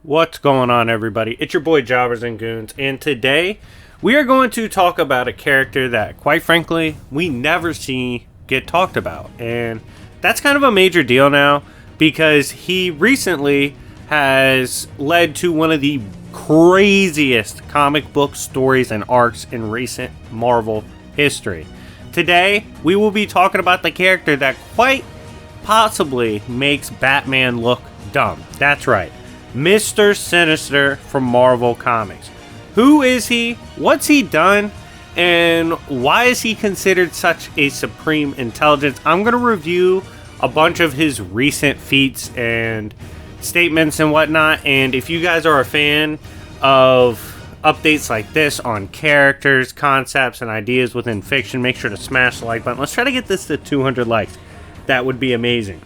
What's going on, everybody? It's your boy Jobbers and Goons, and today we are going to talk about a character that, quite frankly, we never see get talked about. And that's kind of a major deal now because he recently has led to one of the craziest comic book stories and arcs in recent Marvel history. Today, we will be talking about the character that quite possibly makes Batman look dumb. That's right. Mr. Sinister from Marvel Comics. Who is he? What's he done? And why is he considered such a supreme intelligence? I'm going to review a bunch of his recent feats and statements and whatnot. And if you guys are a fan of updates like this on characters, concepts, and ideas within fiction, make sure to smash the like button. Let's try to get this to 200 likes. That would be amazing.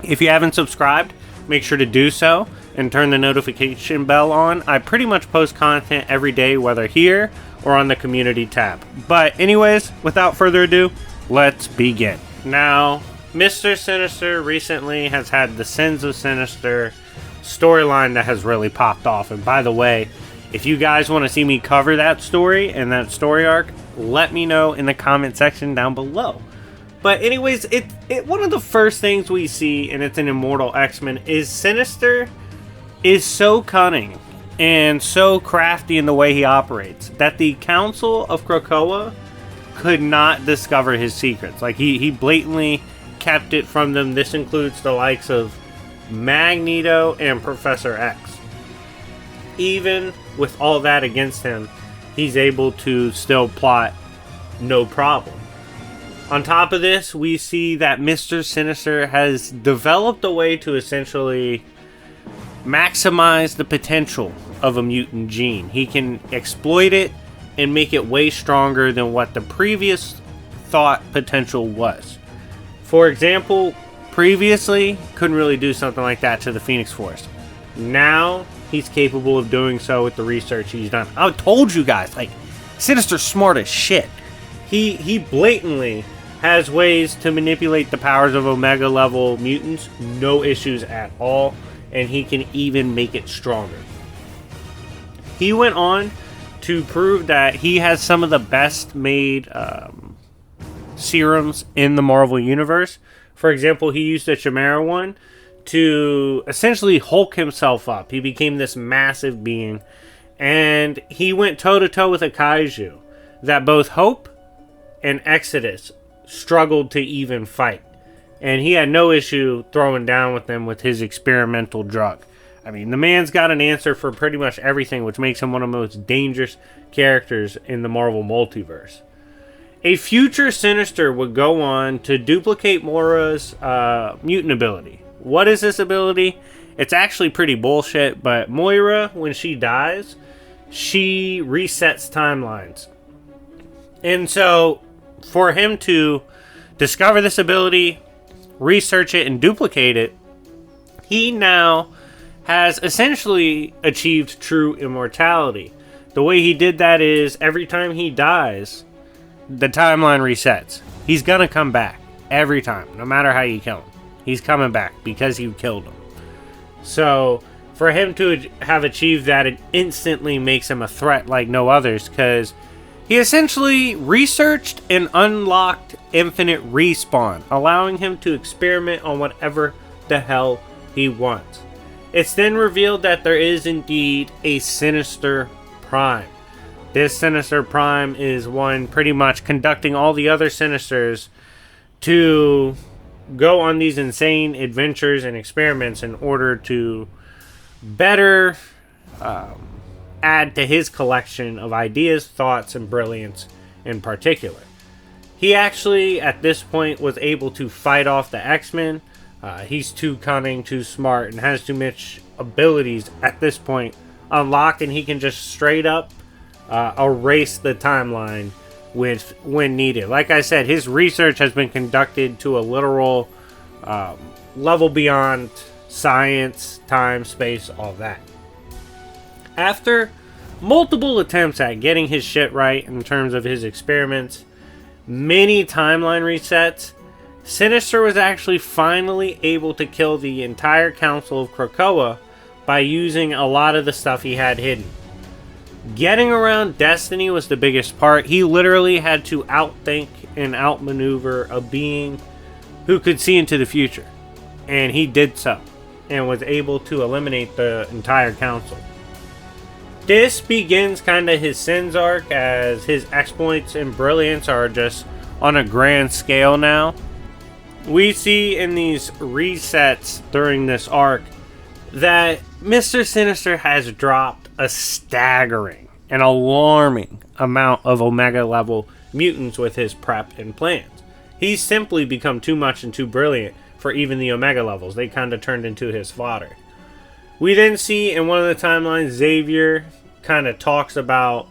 If you haven't subscribed, make sure to do so and turn the notification bell on. I pretty much post content every day, whether here or on the community tab. But anyways, without further ado, let's begin. Now, Mr. Sinister recently has had the Sins of Sinister storyline that has really popped off. And by the way, if you guys want to see me cover that story and that story arc, let me know in the comment section down below. But anyways, one of the first things we see, and it's an Immortal X-Men, is Sinister is so cunning and so crafty in the way he operates that the Council of Krakoa could not discover his secrets. Like, he blatantly kept it from them. This includes the likes of Magneto and Professor X. Even with all that against him, he's able to still plot no problem. On top of this, we see that Mr. Sinister has developed a way to essentially maximize the potential of a mutant gene. He can exploit it and make it way stronger than what the previous thought potential was. For example, previously, couldn't really do something like that to the Phoenix Force. Now, he's capable of doing so with the research he's done. I told you guys, like, Sinister's smart as shit. He blatantly has ways to manipulate the powers of Omega level mutants, no issues at all, and he can even make it stronger. He went on to prove that he has some of the best made serums in the Marvel Universe. For example, he used a Chimera one to essentially Hulk himself up. He became this massive being, and he went toe-to-toe with a kaiju that both Hope and Exodus struggled to even fight. And he had no issue throwing down with them with his experimental drug. I mean, the man's got an answer for pretty much everything, which makes him one of the most dangerous characters in the Marvel multiverse. A future Sinister would go on to duplicate Moira's mutant ability. What is this ability? It's actually pretty bullshit, but Moira, when she dies, she resets timelines. And so, for him to discover this ability, research it, and duplicate it, he now has essentially achieved true immortality. The way he did that is every time he dies, the timeline resets. He's gonna come back every time, no matter how you kill him. He's coming back because you killed him. So for him to have achieved that, it instantly makes him a threat like no others, because he essentially researched and unlocked infinite respawn, allowing him to experiment on whatever the hell he wants. It's then revealed that there is indeed a Sinister Prime. This Sinister Prime is one pretty much conducting all the other Sinisters to go on these insane adventures and experiments in order to better add to his collection of ideas, thoughts, and brilliance in particular. He actually, at this point, was able to fight off the X-Men. He's too cunning, too smart, and has too much abilities at this point unlocked, and he can just straight up erase the timeline when needed. Like I said, his research has been conducted to a literal level beyond science, time, space, all that. After multiple attempts at getting his shit right in terms of his experiments, many timeline resets, Sinister was actually finally able to kill the entire Council of Krakoa by using a lot of the stuff he had hidden. Getting around Destiny was the biggest part. He literally had to outthink and outmaneuver a being who could see into the future. And he did so, and was able to eliminate the entire council. This begins kind of his Sins arc, as his exploits and brilliance are just on a grand scale now. We see in these resets during this arc that Mr. Sinister has dropped a staggering and alarming amount of Omega level mutants with his prep and plans. He's simply become too much and too brilliant for even the Omega levels. They kind of turned into his fodder. We then see in one of the timelines, Xavier kind of talks about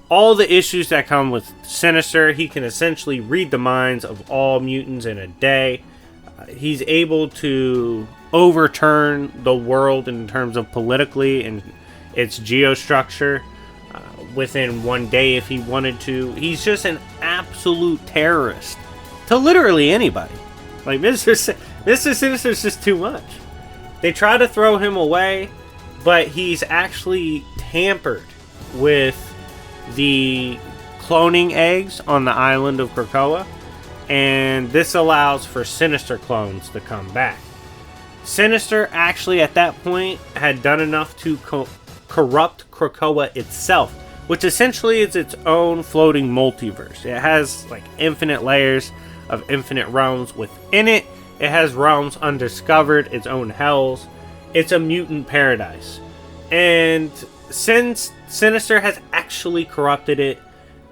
all the issues that come with Sinister. He can essentially read the minds of all mutants in a day. He's able to overturn the world in terms of politically and its geostructure within one day if he wanted to. He's just an absolute terrorist to literally anybody. Like, Mr. Sinister is just too much. They try to throw him away, but he's actually tampered with the cloning eggs on the island of Krakoa, and this allows for Sinister clones to come back. Sinister actually at that point had done enough to corrupt Krakoa itself, which essentially is its own floating multiverse. It has like infinite layers of infinite realms within it. It has realms undiscovered, its own hells. It's a mutant paradise. And since Sinister has actually corrupted it,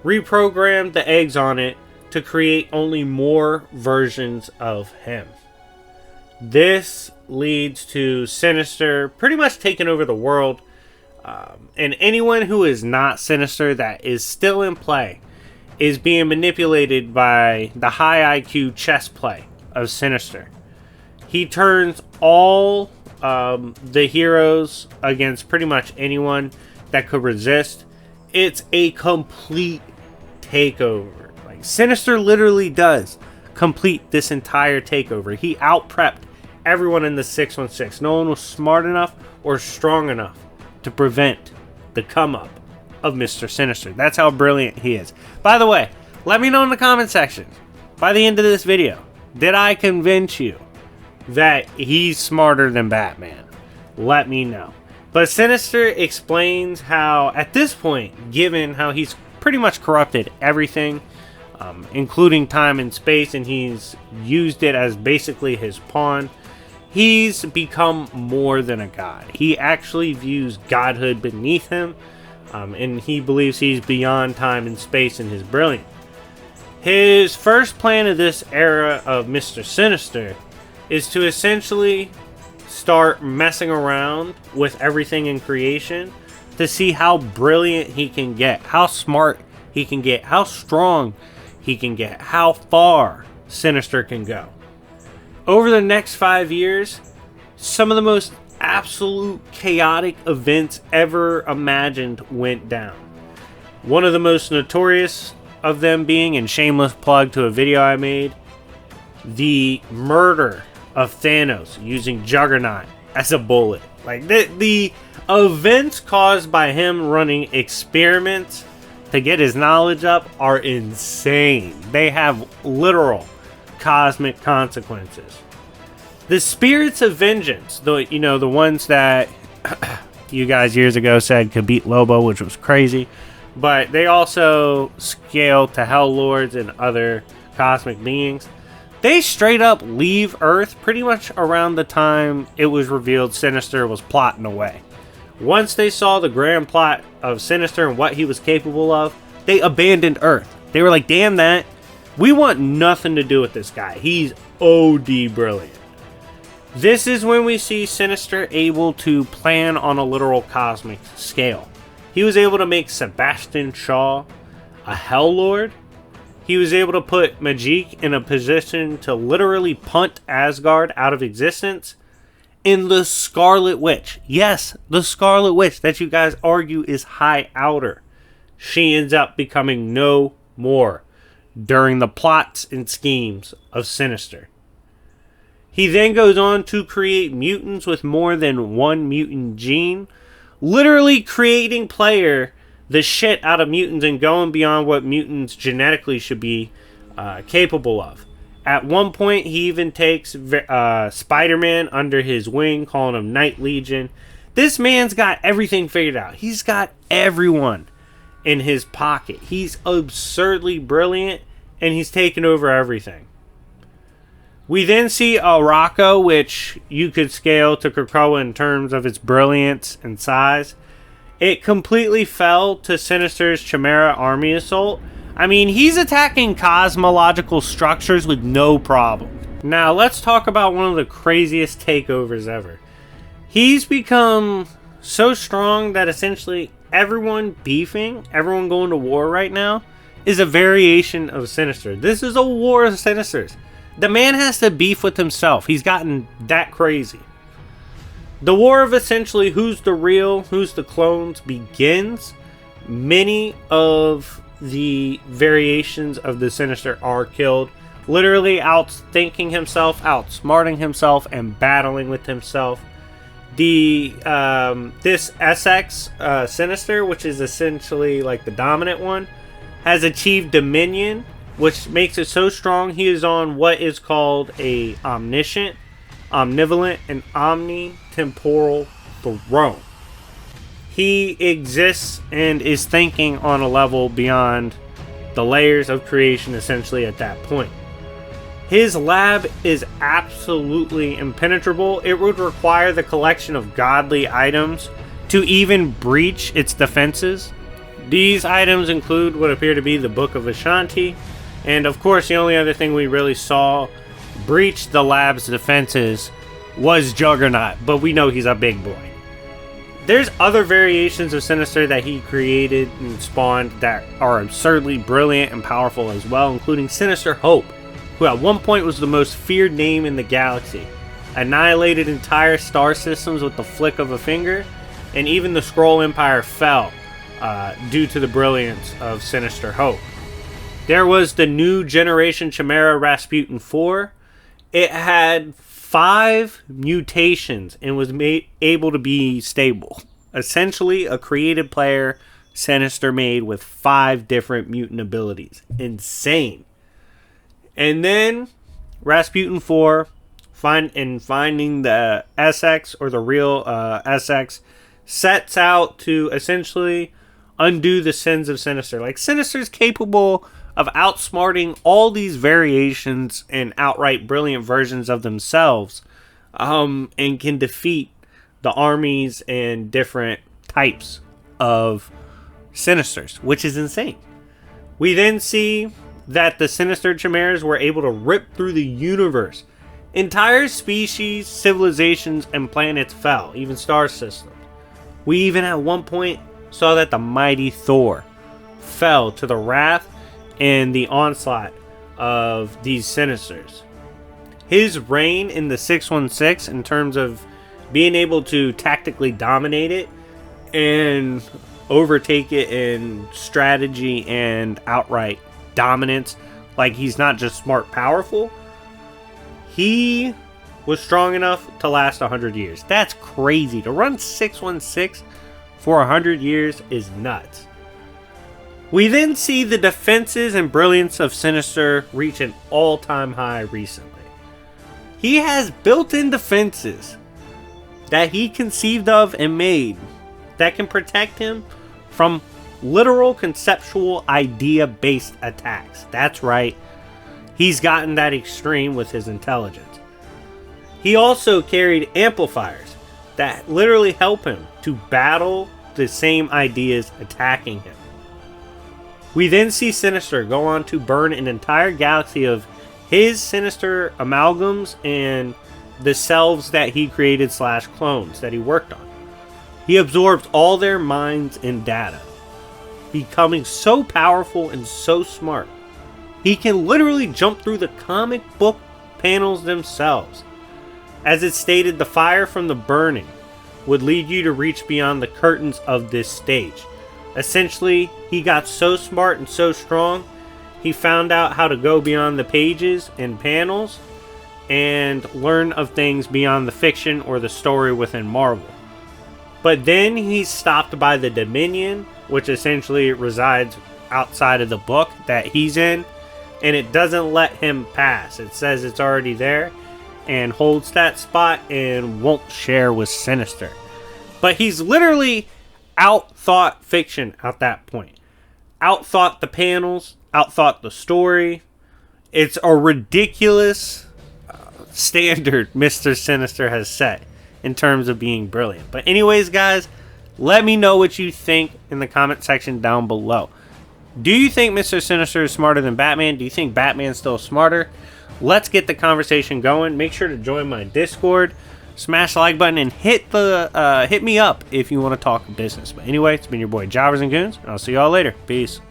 reprogrammed the eggs on it to create only more versions of him. This leads to Sinister pretty much taking over the world. And anyone who is not Sinister that is still in play is being manipulated by the high IQ chess play of Sinister. He turns all the heroes against pretty much anyone that could resist. It's a complete takeover. Like, Sinister literally does complete this entire takeover. He out-prepped everyone in the 616. No one was smart enough or strong enough to prevent the come-up of Mr. Sinister. That's how brilliant he is. By the way, let me know in the comment section, by the end of this video, did I convince you that he's smarter than Batman? Let me know. But Sinister explains how, at this point, given how he's pretty much corrupted everything, including time and space, and he's used it as basically his pawn, he's become more than a god. He actually views godhood beneath him, and he believes he's beyond time and space in his brilliance. His first plan of this era of Mr. Sinister is to essentially start messing around with everything in creation to see how brilliant he can get, how smart he can get, how strong he can get, how far Sinister can go. Over the next 5 years, some of the most absolute chaotic events ever imagined went down. One of the most notorious of them being, and shameless plug to a video I made, the murder of Thanos using Juggernaut as a bullet. Like, the events caused by him running experiments to get his knowledge up are insane. They have literal cosmic consequences. The spirits of vengeance, the ones that you guys years ago said could beat Lobo, which was crazy, but they also scale to Hell Lords and other cosmic beings. They straight up leave Earth pretty much around the time it was revealed Sinister was plotting away. Once they saw the grand plot of Sinister and what he was capable of, they abandoned Earth. They were like, damn that. We want nothing to do with this guy. He's OD brilliant. This is when we see Sinister able to plan on a literal cosmic scale. He was able to make Sebastian Shaw a Hell Lord. He was able to put Magique in a position to literally punt Asgard out of existence. And the Scarlet Witch, yes, the Scarlet Witch that you guys argue is High Outer, she ends up becoming no more during the plots and schemes of Sinister. He then goes on to create mutants with more than one mutant gene, literally creating player the shit out of mutants and going beyond what mutants genetically should be capable of. At one point, he even takes Spider-Man under his wing, calling him Night Legion. This man's got everything figured out. He's got everyone in his pocket. He's absurdly brilliant, and he's taken over everything. We then see a Rocco, which you could scale to Krakoa in terms of its brilliance and size. It completely fell to Sinister's Chimera army assault. I mean, he's attacking cosmological structures with no problem. Now, let's talk about one of the craziest takeovers ever. He's become so strong that essentially everyone beefing, everyone going to war right now, is a variation of Sinister. This is a war of Sinisters. The man has to beef with himself. He's gotten that crazy. The war of essentially who's the real, who's the clones begins. Many of the variations of the Sinister are killed, literally outthinking himself, outsmarting himself, and battling with himself. This SX Sinister, which is essentially like the dominant one, has achieved dominion, which makes it so strong he is on what is called a omniscient, omnivalent, and omnitemporal throne. He exists and is thinking on a level beyond the layers of creation essentially at that point. His lab is absolutely impenetrable. It would require the collection of godly items to even breach its defenses. These items include what appear to be the Book of Ashanti, and of course the only other thing we really saw breach the lab's defenses was Juggernaut, but we know he's a big boy. There's other variations of Sinister that he created and spawned that are absurdly brilliant and powerful as well, including Sinister Hope, who at one point was the most feared name in the galaxy, annihilated entire star systems with the flick of a finger, and even the Skrull Empire fell due to the brilliance of Sinister Hope. There was the new generation Chimera Rasputin 4. It had 5 mutations and was able to be stable. Essentially, a created player Sinister made with 5 different mutant abilities. Insane. And then Rasputin 4, finding the SX or the real SX, sets out to essentially undo the Sins of Sinister. Like, Sinister's capable of outsmarting all these variations and outright brilliant versions of themselves, and can defeat the armies and different types of Sinisters, which is insane. We then see that the Sinister Chimeras were able to rip through the universe. Entire species, civilizations, and planets fell, even star systems. We even at one point saw that the mighty Thor fell to the wrath and the onslaught of these Sinisters. His reign in the 616 in terms of being able to tactically dominate it and overtake it in strategy and outright dominance, like he's not just smart, powerful, he was strong enough to last 100 years. That's crazy. To run 616 for 100 years is nuts. We then see the defenses and brilliance of Sinister reach an all-time high recently. He has built-in defenses that he conceived of and made that can protect him from literal conceptual idea-based attacks. That's right. He's gotten that extreme with his intelligence. He also carried amplifiers that literally help him to battle the same ideas attacking him. We then see Sinister go on to burn an entire galaxy of his Sinister amalgams and the selves that he created / clones that he worked on. He absorbs all their minds and data, becoming so powerful and so smart. He can literally jump through the comic book panels themselves. As it stated, the fire from the burning would lead you to reach beyond the curtains of this stage. Essentially, he got so smart and so strong, he found out how to go beyond the pages and panels and learn of things beyond the fiction or the story within Marvel. But then he's stopped by the Dominion, which essentially resides outside of the book that he's in, and it doesn't let him pass. It says it's already there and holds that spot and won't share with Sinister. But he's literally outthought fiction at that point. Outthought the panels, outthought the story. It's a ridiculous standard Mr. Sinister has set in terms of being brilliant. But anyways, guys, let me know what you think in the comment section down below. Do you think Mr. Sinister is smarter than Batman? Do you think Batman's still smarter? Let's get the conversation going. Make sure to join my Discord, smash the like button, and hit me up if you want to talk business. But anyway, it's been your boy Jobbers and Goons, and I'll see y'all later. Peace.